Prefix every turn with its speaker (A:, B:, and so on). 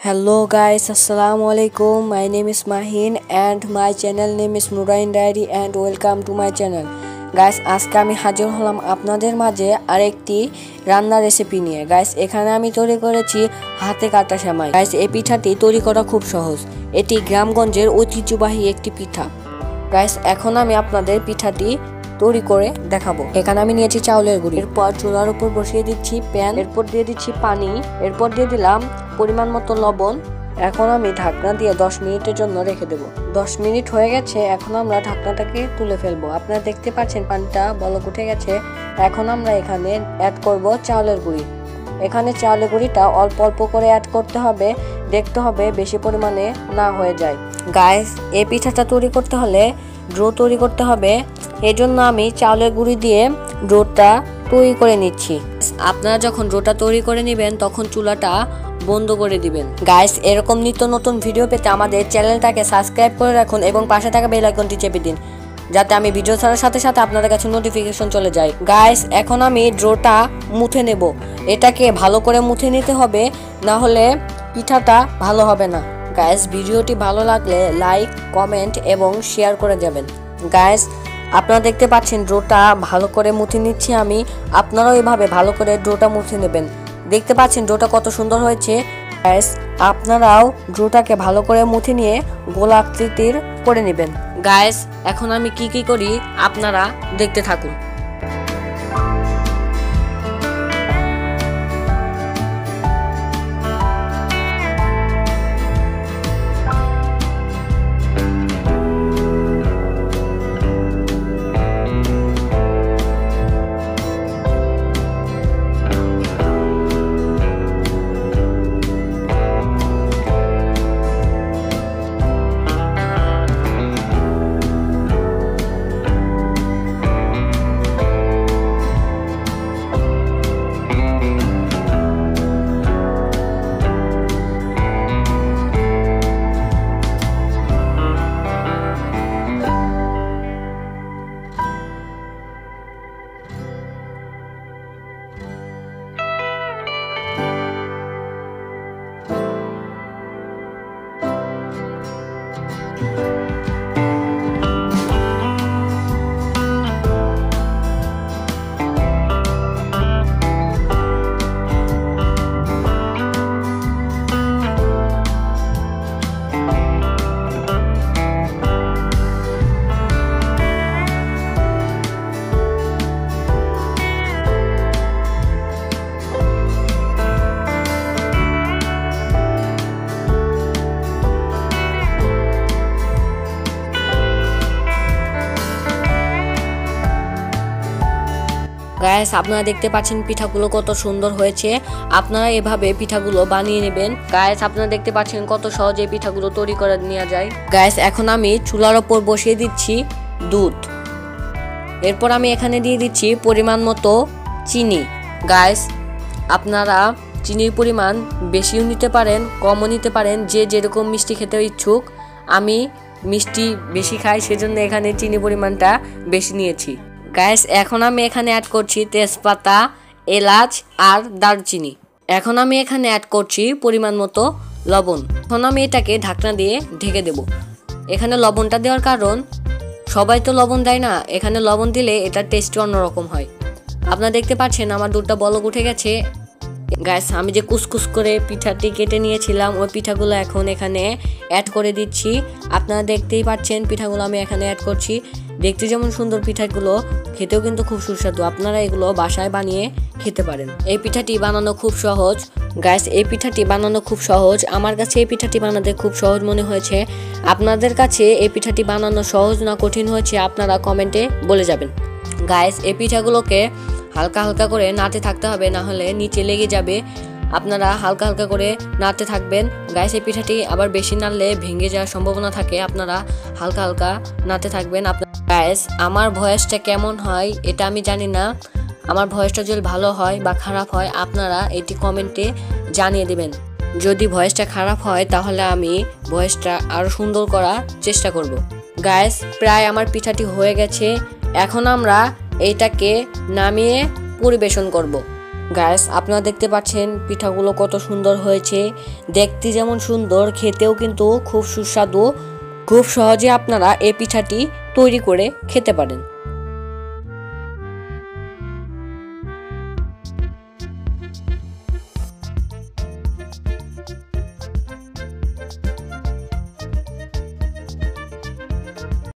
A: Hello guys, Assalamu alaikum. My name is Mahin and my channel name is Nurain Diary and welcome to my channel. Guys, আজকে আমি হাজির হলাম আপনাদের মাঝে আরেকটি রান্নার রেসিপি নিয়ে। গাইস, এখানে আমি তৈরি করেছি হাতে কাটা সেমাই। গাইস, এই পিঠাটি তৈরি করা খুব সহজ। এটি গ্রামগঞ্জের ঐতিহ্যবাহী একটি পিঠা। গাইস, এখন আমি আপনাদের পিঠাটি তৈরি করে দেখাবো। এখানে আমি নিয়েছি চাউলের গুঁড়ি। এরপর চুলার উপর বসিয়ে দিচ্ছি প্যান, এরপর দিয়ে দিচ্ছি পানি, এরপর দিয়ে দিলাম পরিমাণ মতো লবণ। এখন আমি ঢাকনা দিয়ে 10 মিনিটের জন্য রেখে দেব। 10 মিনিট হয়ে গেছে, এখন আমরা ঢাকনাটাকে তুলে ফেলবো। আপনারা দেখতে পাচ্ছেন পানিটা বলক উঠে গেছে। এখন আমরা এখানে অ্যাড করব চাউলের গুঁড়ি। এখানে চাউলের গুঁড়িটা অল্প অল্প করে অ্যাড করতে হবে, দেখতে হবে বেশি পরিমাণে না হয়ে যায়। গাইস, এই পিঠাটা তৈরি করতে হলে ডো তৈরি করতে হবে। এই জন্য আমি চাউলের গুঁড়ি দিয়ে ডোটা তৈরি করে নিচ্ছি। আপনারা যখন ডোটা তৈরি করে নেবেন তখন চুলাটা বন্ধ করে দিবেন। গাইস, এরকম নিত্য নতুন ভিডিও পেতে আমাদের চ্যানেলটাকে সাবস্ক্রাইব করে রাখুন এবং পাশে থাকা বেল আইকনটি চেপে দিন, যাতে আমি ভিডিও ছাড়ার সাথে সাথে আপনাদের কাছে নোটিফিকেশন চলে যায়। গাইস, এখন আমি ডোটা মুথে নেব। এটাকে ভালো করে মুথে নিতে হবে, না হলে পিঠাটা ভালো হবে না। গাইস, ভিডিওটি ভালো লাগলে লাইক, কমেন্ট এবং শেয়ার করে যাবেন। গাইস, আপনারা দেখতে পাচ্ছেন ডোটা ভালো করে মুথে নিচ্ছি আমি। আপনারাও এভাবে ভালো করে ডোটা মুথে নেবেন। দেখতে পাচ্ছেন ডোটা কত সুন্দর হয়েছে। গাইস, আপনারাও ডোটাকে ভালো করে মুথে নিয়ে গোল আকৃতির করে নেবেন। গাইস, এখন আমি কি করি আপনারা দেখতে থাকুন। গাইস, আপনারা দেখতে পাচ্ছেন পিঠাগুলো কত সুন্দর হয়েছে। আপনারা এভাবে পিঠাগুলো বানিয়ে নেবেন। গাইস, আপনারা দেখতে পাচ্ছেন কত সহজে পিঠাগুলো তৈরি করে নেওয়া যায়। গাইস, এখন আমি চুলার ওপর বসিয়ে দিচ্ছি দুধ। এরপর আমি এখানে দিয়ে দিচ্ছি পরিমাণ মতো চিনি। গাইস, আপনারা চিনির পরিমাণ বেশিও নিতে পারেন, কমও নিতে পারেন, যে যেরকম মিষ্টি খেতে ইচ্ছুক। আমি মিষ্টি বেশি খাই, সেজন্য এখানে চিনি পরিমাণটা বেশি নিয়েছি। গাইস, এখন আমি এখানে অ্যাড করছি তেজপাতা, এলাচ আর দারচিনি। এখন আমি এখানে অ্যাড করছি পরিমাণ মতো লবণ। এখন আমি এটাকে ঢাকনা দিয়ে ঢেকে দেব। এখানে লবণটা দেওয়ার কারণ, সবাই তো লবণ দেয় না, এখানে লবণ দিলে এটার টেস্ট অন্যরকম হয়। আপনারা দেখতে পাচ্ছেন আমার দুধটা বলক উঠে গেছে। গাইস, আমি যে কুসকুস করে পিঠাটি কেটে নিয়েছিলাম ওই পিঠাগুলো এখন এখানে অ্যাড করে দিচ্ছি। আপনারা দেখতেই পাচ্ছেন পিঠাগুলো আমি এখানে অ্যাড করছি। দেখতে যেমন সুন্দর, পিঠাগুলো খেতেও কিন্তু খুব সুস্বাদু। আপনারা এগুলো বাসায় বানিয়ে খেতে পারেন। এই পিঠাটি বানানো খুব সহজ। গাইস, এই পিঠাটি বানানো খুব সহজ। আমার কাছে এই পিঠাটি বানাতে খুব সহজ মনে হয়েছে। আপনাদের কাছে এই পিঠাটি বানানো সহজ না কঠিন হয়েছে আপনারা কমেন্টে বলে যাবেন। গাইস, এই পিঠাগুলোকে হালকা হালকা করে নাড়তে থাকতে হবে, না হলে নিচে লেগে যাবে। আপনারা হালকা হালকা করে নাড়তে থাকবেন। গাইস, এই পিঠাটি আবার বেশি নাড়লে ভেঙে যাওয়ার সম্ভাবনা থাকে। আপনারা হালকা হালকা নাড়তে থাকবেন। গাইস, আমার ভয়েসটা কেমন হয় এটা আমি জানি না। আমার ভয়েসটা যদি ভালো হয় বা খারাপ হয় আপনারা এটি কমেন্টে জানিয়ে দেবেন। যদি ভয়েসটা খারাপ হয় তাহলে আমি ভয়েসটা আরো সুন্দর করার চেষ্টা করব। গাইস, প্রায় আমার পিঠাটি হয়ে গেছে। এখন আমরা এইটাকে নামিয়ে পরিবেশন করব। গাইস আপনারা দেখতে পাচ্ছেন পিঠাগুলো কত সুন্দর হয়েছে, দেখতে যেমন সুন্দর খেতেও কিন্তু খুব সুস্বাদু। খুব সহজে আপনারা এই পিঠাটি তৈরি করে খেতে পারেন।